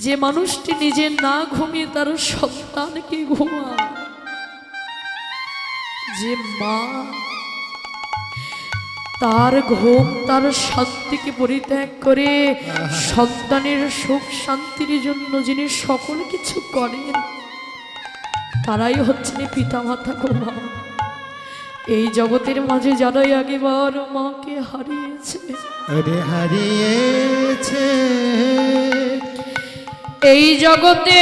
যে মানুষটি নিজে না ঘুমিয়ে তার সন্তানকে ঘুমায়, যে মা তার ঘুম তার শান্তিকে পরিত্যাগ করে সন্তানের সুখ শান্তির জন্য যিনি সকল কিছু করেন, তারাই হচ্ছেন পিতামাতা গো মা। এই জগতের মাঝে যারাই আগেবার মাকে হারিয়েছে, হারিয়েছে এই জগতে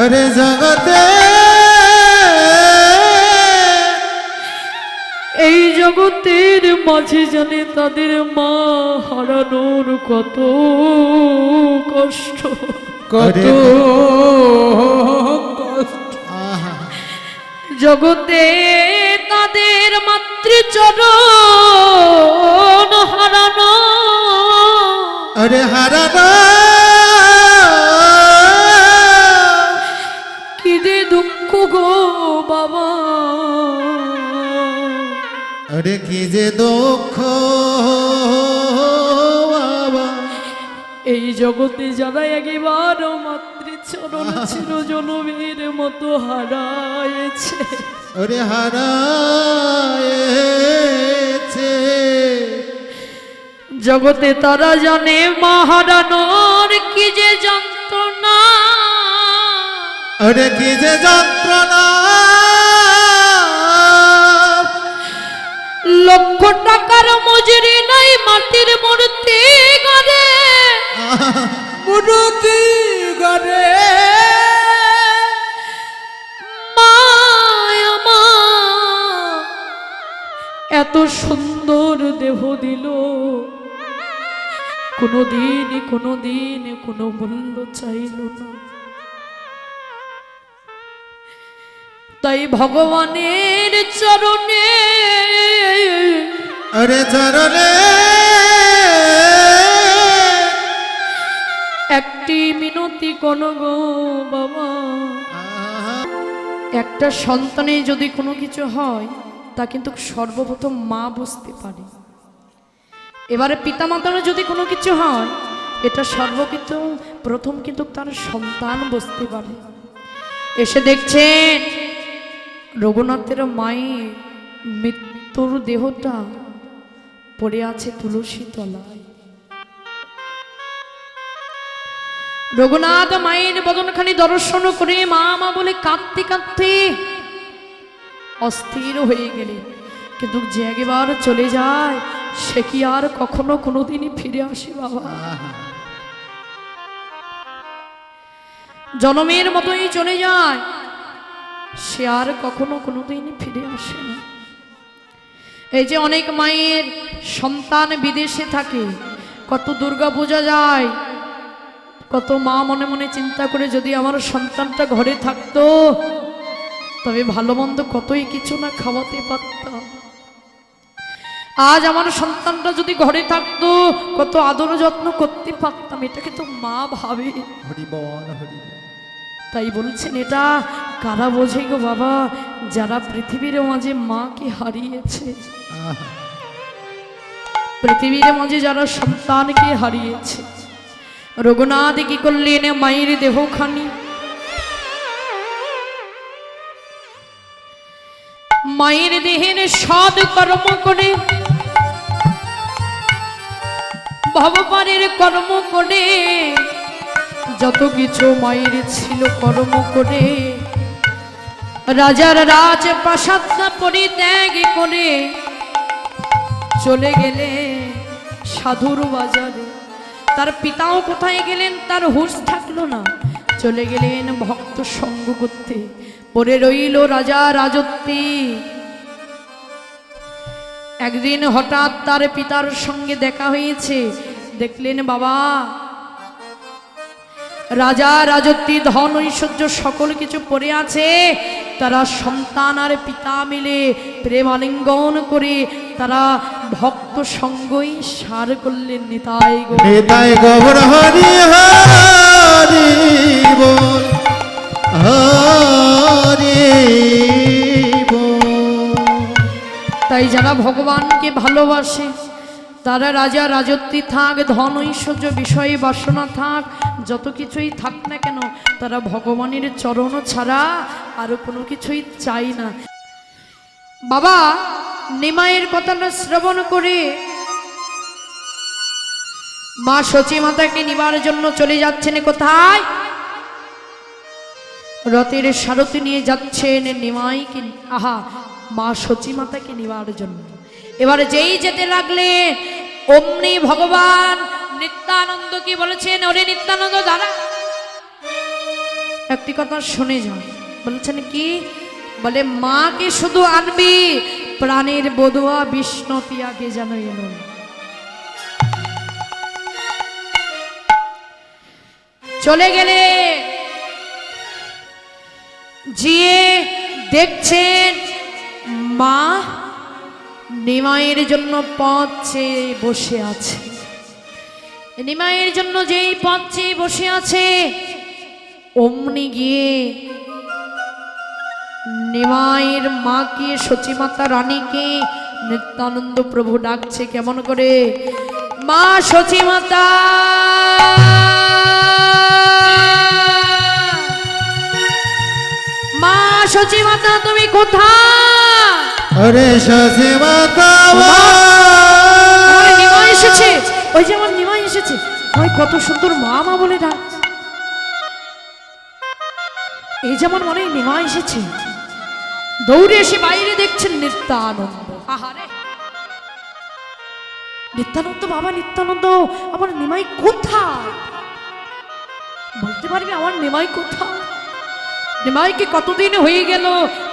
আরে জগতে এই জগতের মাঝে জানে তাদের মা হারানোর কত কষ্ট, কত জগতে তাদের মাতৃচরণ হারানো, আরে হারানো কি যে দুঃখ গো বাবা, আরে কি যে দুঃখ বাবা। এই জগতে যারা একবার মাতৃচরণ ছিল জনমের মতো হারায়েছে, আরে হারায়েছে জগতে তারা জানে মা হারানোর কি যে যন্ত্রণা, আরে কি যে যন্ত্রণা। লক্ষ টাকার মজুরি নাই মাটির মূর্তি গড়ে, মূর্তি গড়ে মায়া মা এত সুন্দর দেহ দিল, কোনোদিন কোনো মূল্য চাইল না। তাই ভগবানের চরণে আরে চরণে একটি মিনতি কোন গো বাবা, একটা সন্তানে যদি কোনো কিছু হয় তা কিন্তু সর্বপ্রথম মা বুঝতে পারে। এবারে পিতামাতার যদি কোনো কিছু হয় এটা প্রথম কিন্তু তার সন্তান বুঝতে পারে। এসে দেখছেন রঘুনাথের মায়ের মৃত্যুর দেহটা পড়ে আছে তুলসী তলায়। রঘুনাথ মায়ের বদনখানি দর্শন করে মা মা বলে কাঁদতে কাঁদতে অস্থির হয়ে গেলেন। কিন্তু যে একবার চলে যায় সে কি আর কখনো কোনোদিনই ফিরে আসে বাবা? জনমের মতোই চলে যায়, সে আর কখনো কোনোদিন ফিরে আসে না। এই যে অনেক মায়ের সন্তান বিদেশে থাকে, কত দুর্গা পূজা যায়, কত মা মনে মনে চিন্তা করে যদি আমার সন্তানটা ঘরে থাকতো তবে ভালো মন্দ কতই কিছু না খাওয়াতে পারতাম। আজ আমার সন্তানটা যদি ঘরে থাকতো কত আদর যত্ন করতে পারতাম, এটাকে তো মা ভাবে। তাই বলছেন এটা কারা বোঝে গো বাবা? যারা পৃথিবীর মাঝে মাকে হারিয়েছে, পৃথিবীর মাঝে যারা সন্তানকে হারিয়েছে। রঘুনাথ কি করলেন? মায়ের দেহখানি মায়ের দেহের সৎ কর্ম করে, ভবপারের কর্ম করে, যত কিছু মায়ের ছিল কর্ম করে, রাজার রাজ প্রাসাদ পরিত্যাগ করে চলে গেলে সাধুর বাজারে। তার পিতাও কোথায় গেলেন তার হুঁশ থাকলো না, চলে গেলেন ভক্ত সঙ্গ করতে। পরে রইল রাজা রাজত্বে। একদিন হঠাৎ তার পিতার সঙ্গে দেখা হয়েছে, দেখলেন বাবা রাজা রাজত্বে ধন ঐশ্বর্য সকল কিছু পড়ে আছে, তারা সন্তান আর পিতা মিলে প্রেমালিঙ্গন করে তারা ভক্ত সঙ্গই সার করলেন। নিতাই গৌর হরি হরি বল হরি বল। তাই যারা ভগবানকে ভালোবাসে তারা রাজা রাজত্বী থাক, ধন ঐশ্বর্য বিষয়ে বাসনা থাক, যত কিছুই থাক না কেন, তারা ভগবানের চরণ ছাড়া আরো কোনো কিছুই চাই না। বাবা নিমাইয়ের কথাটা শ্রবণ করে মা সচী মাতাকে নিবার জন্য চলে যাচ্ছেন। কোথায়? রথের সারথি নিয়ে যাচ্ছেন নিমাইকে, আহা মা সচী মাতাকে নিবার জন্য। এবারে যেই যেতে লাগলেন অমনি ভগবান নিত্যানন্দ কি বলেছেন, ওরে নিত্যানন্দ দাঁড়া, একটি কথা শুনে যান। বলছেন কি? বলে মাকে শুধু আনবি, প্রাণের বধুয়া বিষ্ণু পিয়াকে যেন এলো। চলে গেলে জিয়ে দেখছেন মা নিমাইয়ের জন্য পথ চেয়ে বসে আছে। নিমাইয়ের জন্য যেই পথ চেয়ে বসে আছে, অমনি গিয়ে নিমাইয়ের মাকে সচীমাতা রানীকে নিত্যানন্দ প্রভু ডাকছে। কেমন করে? মা সচীমাতা, মা সচীমাতা তুমি কোথায়? আরে সচী মাতা, নিমাই এসেছে, ওই যে আমার নিমাই এসেছে, ওই কত সুন্দর মা মা বলে ডাক। এই যেমন মনে হয় নিমাই এসেছে। দৌড়ে এসে বাইরে দেখছেন নিত্যানন্দ। আহারে নিত্যানন্দ, বাবা নিত্যানন্দ, আমার নিমাই কোথায়? বলতে পারবি আমার নিমাই কোথায়? নিমাইকে কতদিন হয়ে গেল,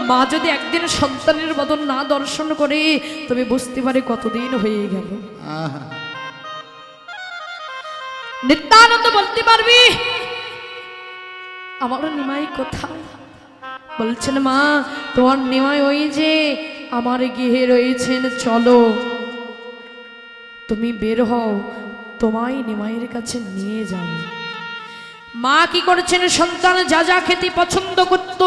মা যদি একদিন সন্তানের বদন না দর্শন করে তবে বুঝতে পারে কতদিন হয়ে গেল। নিত্যানন্দ বলতে পারবি আমার নিমাই কোথায়? বলছেন মা তোমার নিমাই ওই যে আমার গৃহে রয়েছেন, চলো তুমি বের হও, তোমায় নিমাইয়ের কাছে নিয়ে যাও। মা কি করেছেন? সন্তান যা যা খেতে পছন্দ করত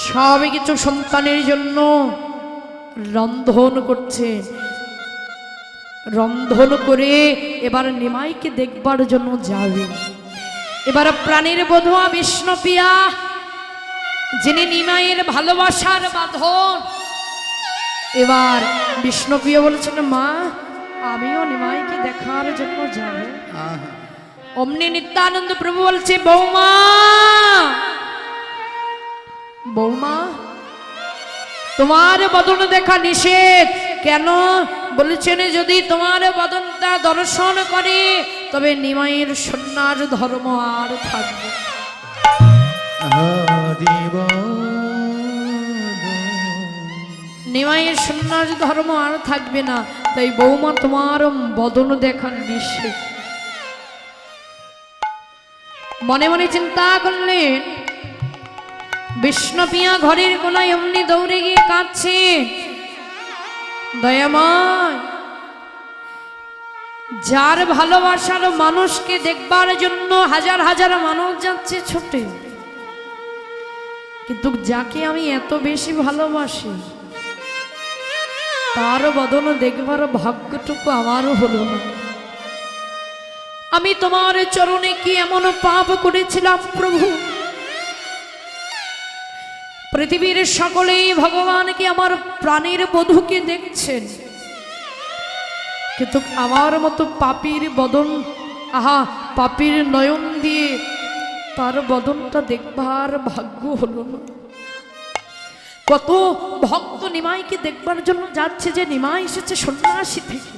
সব কিছু সন্তানের জন্য রন্ধন করছে। রন্ধন করে এবার নিমাইকে দেখবার জন্য যাবে। এবার প্রাণীর বধুয়া বিষ্ণুপ্রিয়া, যিনি নিমাইয়ের ভালোবাসার বাঁধন, এবার বিষ্ণুপ্রিয়া বলেছেন মা আমিও নিমাইকে দেখার জন্য যাব। অমনি নিত্যানন্দ প্রভু বলছে বৌমা, বৌমা তোমার বদন দেখা নিষেধ। কেন? বলেছেন যদি তোমার বদনটা দর্শন করে তবে নিমাইয়ের সন্ন্যাস ধর্ম আর থাকবে। নিমাইয়ের সন্ন্যাস ধর্ম আর থাকবে না, তাই বৌমা তোমার বদন দেখা নিষেধ। মনে মনে চিন্তা করলেন। বিষ্ণুপ্রিয়া ঘরের কোনায় অমনি দৌড়ে গিয়ে কাঁদছে, দয়াময় যার ভালোবাসার মানুষকে দেখবার জন্য হাজার হাজার মানুষ যাচ্ছে ছুটে, কিন্তু যাকে আমি এত বেশি ভালোবাসি তার বদন দেখবার ভাগ্যটুকু আমারও হলো না। আমি তোমার চরণে কি এমন পাপ করেছিলাম প্রভু? পৃথিবীর সকলেই ভগবানকে আমার প্রাণের বধূকে দেখছেন, কিন্তু আমার মতো পাপীর বদন, আহা পাপীর নয়ন দিয়ে তার বদনটা দেখবার ভাগ্য হলো না। কত ভক্ত নিমাইকে দেখবার জন্য যাচ্ছে, যে নিমাই এসেছে সন্ন্যাসী থেকে,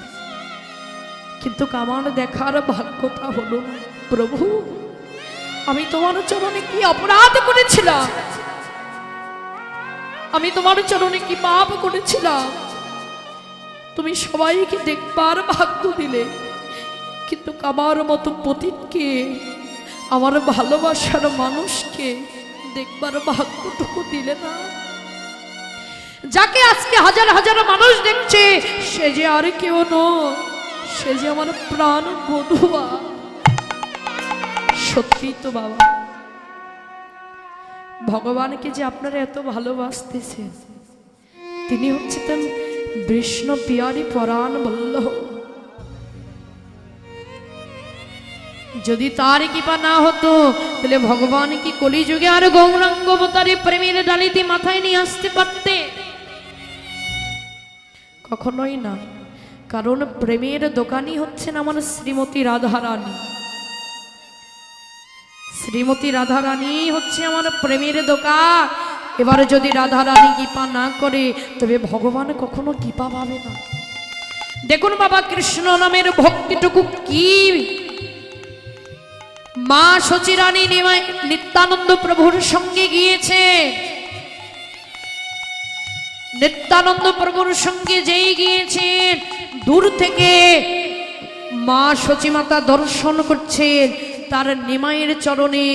কিন্তু আমার দেখার ভাগ্যটা হলো না। প্রভু আমি তোমার চরণে কি অপরাধ করেছিলাম? আমি তোমার চরণে কি পাপ করেছিলাম? তুমি সবাইকে দেখবার ভাগ্য দিলে, কিন্তু আমার মতো পতিতকে, আমার ভালোবাসার মানুষকে দেখবার ভাগ্যটুকু দিলে না। যাকে আজকে হাজার হাজার মানুষ দেখছে সে যে আর কেউ নয়, সে যে আমার প্রাণ বধুয়া। সত্যি তো বাবা, ভগবানকে যে আপনারা এত ভালোবাসতেছেন, তিনি হচ্ছেন বিষ্ণু পিয়ারি পরাণ বল্লভ। যদি তার কৃপা না হতো তাহলে ভগবান কি কলিযুগে আর গৌরাঙ্গ অবতারে প্রেমের ডালিতে মাথায় নিয়ে আসতে পারতে? কখনোই না। কারণ প্রেমের দোকানই হচ্ছেন আমার শ্রীমতী রাধারানী। শ্রীমতী রাধারানী হচ্ছে আমার প্রেমের দোকান। এবারে যদি রাধারানী কৃপা না করে তবে ভগবান কখনো কৃপা পাবে না। দেখুন বাবা, কৃষ্ণ নামের ভক্তিটুকু কি মা সচিরানী নিত্যানন্দ প্রভুর সঙ্গে গিয়েছে। নিত্যানন্দ প্রভুর সঙ্গে যেই গিয়েছেন, দূর থেকে মা সচিমাতা দর্শন করছেন, তার নিমাইয়ের চরণে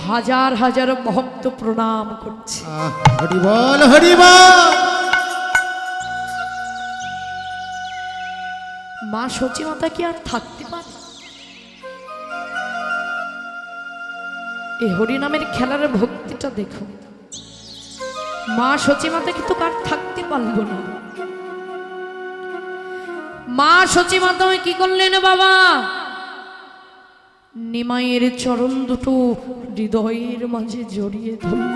হাজার হাজার ভক্ত প্রণাম করছে। হরি বল, হরি বল। মা সচিমাতা কি আর থাকতে পারে? এই হরিনামের খেলার ভক্তিটা দেখো। মা সচিমাতা কিন্তু কার থাকতে পারল না। মা সচিমাতা কি করলেন বাবা? নিমাইয়ের চরণ দুটো হৃদয়ের মাঝে জড়িয়ে ধরল।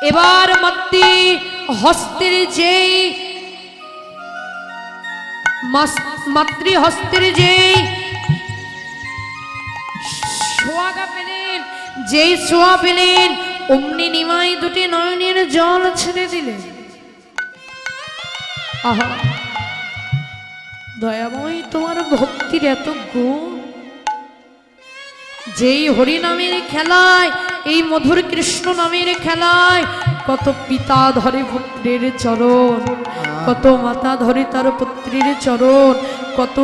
এবার মাতৃ হস্তের যেই মাতৃহস্তের যেই সোয়াগা পেলেন, যেই সোয়া পেলেন, অমনি নিমাই দুটি নয়নের জল ছেড়ে দিলেন। আহা, দয়াময় তোমার ভক্তির এত গুণ। যেই হরি নামের খেলায়, এই মধুর কৃষ্ণ নামের খেলায় কত পিতা ধরে পুত্রের চরণ, কত মাতা ধরে তার পুত্রের চরণ, কত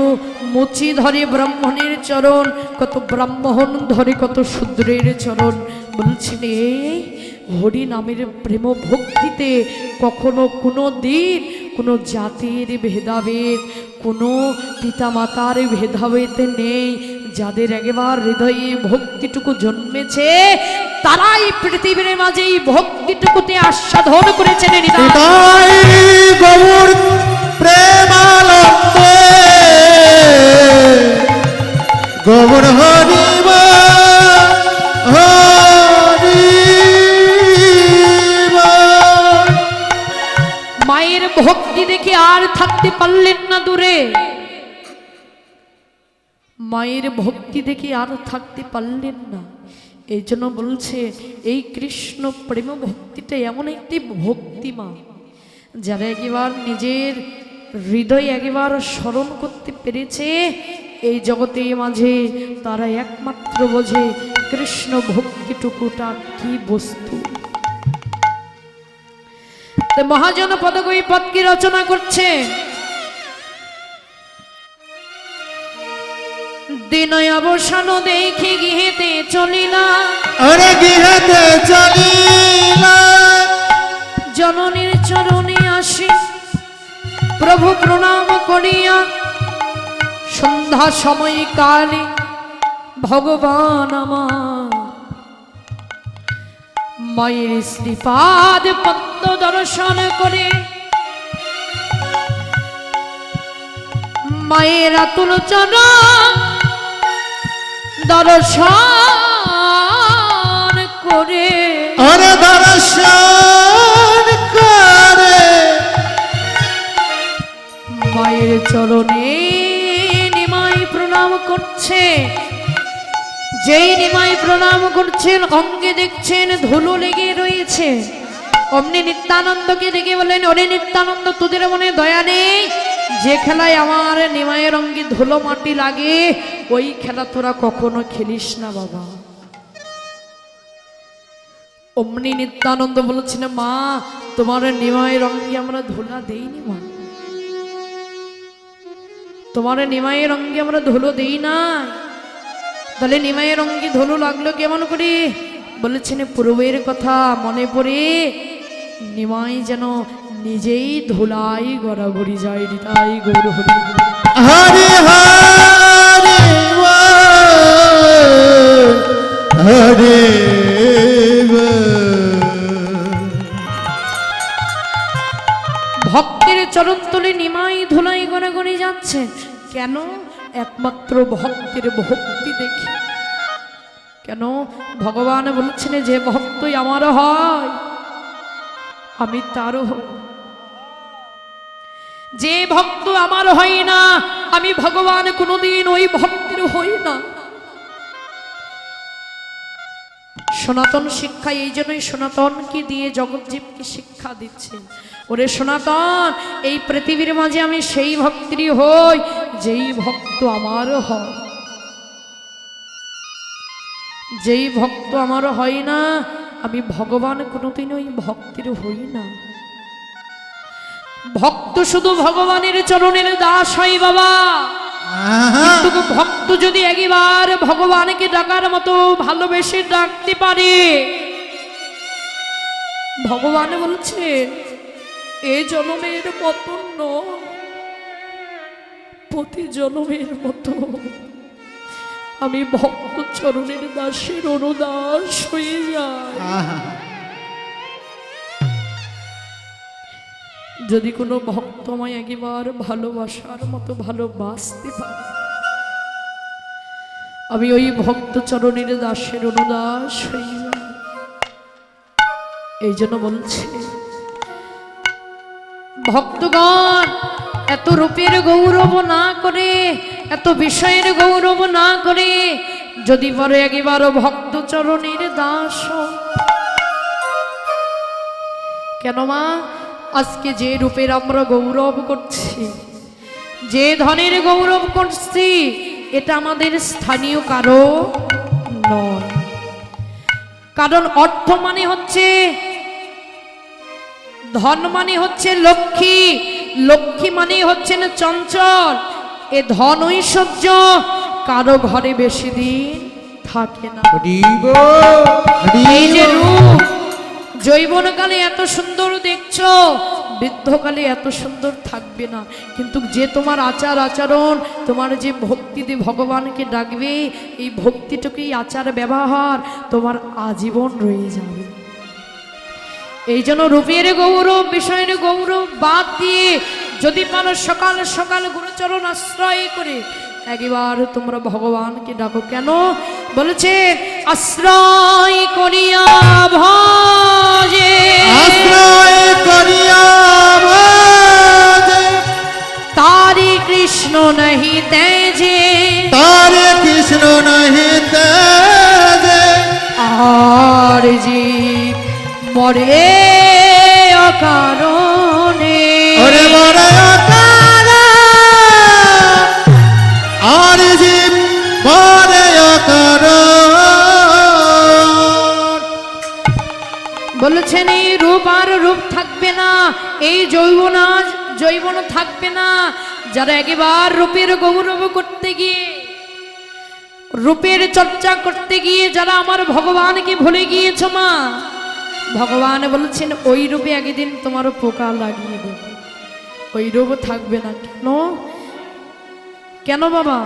মুচি ধরে ব্রাহ্মণের চরণ, কত ব্রাহ্মণ ধরে কত শূদ্রের চরণ। বলছেন এই হরি নামের প্রেম ভক্তিতে কখনো কোনো দিন কোনো জাতির ভেদাভেদ, কোনো পিতামাতার ভেদাভেদ নেই। যাদের একবার হৃদয়ে ভক্তিটুকু জন্মেছে তারাই পৃথিবীর মাঝে এই ভক্তিটুকুতে আস্বাদন করেছেন। গৌর প্রেমানন্দে গৌর হরি মায়ের ভক্তি দেখে আর থাকতে পারলেন না দূরে। মায়ের ভক্তি দেখে আর থাকতে পারলেন না। এই জন্য বলছে এই কৃষ্ণ প্রেম ভক্তিটা এমন একটি ভক্তিমা, যারা একবার নিজের হৃদয় একবার স্মরণ করতে পেরেছে, এই জগতের মাঝে তারা একমাত্র বোঝে কৃষ্ণ ভক্তিটুকুটা কি বস্তু। মহাজন পদকই পদ কি রচনা করছে। দিন অবসান দেখে গৃহেতে চলিলা, আরে গৃহেতে চলিলা, জননীর চরণে আসি প্রভু প্রণাম করিয়া, সন্ধ্যা সময় কালে ভগবান আমার মায়ের শ্রীপাদ পদ্ম দর্শন করে, মায়ের আতুল চরণ দর্শন করে, আরে দর্শন করে মায়ের চরণে নিমাই প্রণাম করছে। যেই নিমাই প্রণাম করছেন অঙ্গে দেখছেন ধুলো লেগে রয়েছে। অমনি নিত্যানন্দকে দেখে বলেন, ওরে নিত্যানন্দ, তোদের মনে দয়া নেই? যে খেলায় আমার নিমাইয়ের অঙ্গে ধুলো মাটি লাগে ওই খেলা তোরা কখনো খেলিস না বাবা। অমনি নিত্যানন্দ বলছেন, মা তোমার নিমাইয়ের অঙ্গে আমরা ধুলা দেইনি মা, তোমার নিমাইয়ের অঙ্গে আমরা ধুলো দেই না। তাহলে নিমাইয়ের অঙ্গে ধুলো লাগলো কেমন করে? বলেছেন পূর্বের কথা মনে পড়ে নিমাই যেন নিজেই ধুলাই গড়াগড়ি যায়। তাই গৌর হরি হরি হরি হরি চরণ তলে নিমাই ধুলাই গড়াগড়ি যাচ্ছে কেন? একমাত্র ভক্তের ভক্তি দেখি। কেন? ভগবান বলছেন যে ভক্তই আমার হয় আমি তারও হই। যে ভক্ত আমার হয় না আমি ভগবান কোনোদিন ওই ভক্তের হই না। সনাতন শিক্ষা এই জন্যই সনাতনকে দিয়ে জগৎজীবকে শিক্ষা দিচ্ছে। ওরে সনাতন, এই পৃথিবীর মাঝে আমি সেই ভক্তেরই হই যেই ভক্ত আমার হয়। যেই ভক্ত আমার হয় না আমি ভগবান কোনোদিন ওই ভক্তের হই না। ভক্ত শুধু ভগবানের চরণের দাস হয় বাবা। কিন্তু ভক্ত যদি একবার ভগবানকে ডাকার মতো ভালোবেসে ডাকতে পারে, ভগবান বলছে এ জন্মের মতো নয়, প্রতি জন্মের মতো আমি ভক্ত চরণের দাসের অনুদাস হয়ে যাই। যদি কোনো ভক্ত আমায় একবার ভালোবাসার মতো ভালোবাসতে পারে, আমি ওই ভক্ত চরণের দাসের অনুদাস হয়ে যাই। এই জন্য বলছে ভক্তগণ, এত রূপের গৌরব না করে, এত বিষয়ের গৌরব না করে যদি পরে একবার ভক্ত চরণের দাস হও। কেন মা? আজকে যে রূপের আমরা গৌরব করছি, যে ধনের গৌরব করছি, এটা আমাদের স্থানীয় কারো নয়। কারণ অর্থ মানে হচ্ছে, ধন মানে হচ্ছে লক্ষ্মী, লক্ষ্মী মানে হচ্ছে না চঞ্চল। এ ধন ঐশ্বর্য কারো ঘরে বেশি দিন থাকে না। এই যে রূপ যৌবনকালে এত সুন্দর দেখছো, বৃদ্ধকালে এত সুন্দর থাকবে না। কিন্তু যে তোমার আচার আচরণ, তোমার যে ভক্তি দিয়ে ভগবানকে ডাকবে, এই ভক্তিটুকুই আচার ব্যবহার তোমার আজীবন রয়ে যাবে। এই জন্য রূপের গৌরব, বিষয়ের গৌরব বাদ দিয়ে যদি পারো সকাল সকাল গুরুচরণ আশ্রয় করে একবার তোমরা ভগবানকে ডাকো। কেন? বলেছে আশ্রয় করিয়া ভজে, আশ্রয় করিয়া ভজে, তারি কৃষ্ণ নাহি তেজে, তারে কৃষ্ণ নাহি তেজে, আর জীব মরে অকারণে। ওরে মরে অকারণ, আর জীব মরে অকারণ। বলেছেন এই রূপ আর রূপ থাকবে না, এই যৌবন থাকবে না। যারা একবার রূপের গৌরব করতে গিয়ে, রূপের চর্চা করতে গিয়ে যারা আমার ভগবানকে ভুলে গিয়েছ মা, ভগবান বলছেন ওই রূপে একদিন তোমার পোকা লাগিয়ে দেবে, ওই রূপ থাকবে না। কেন? কেন বাবা?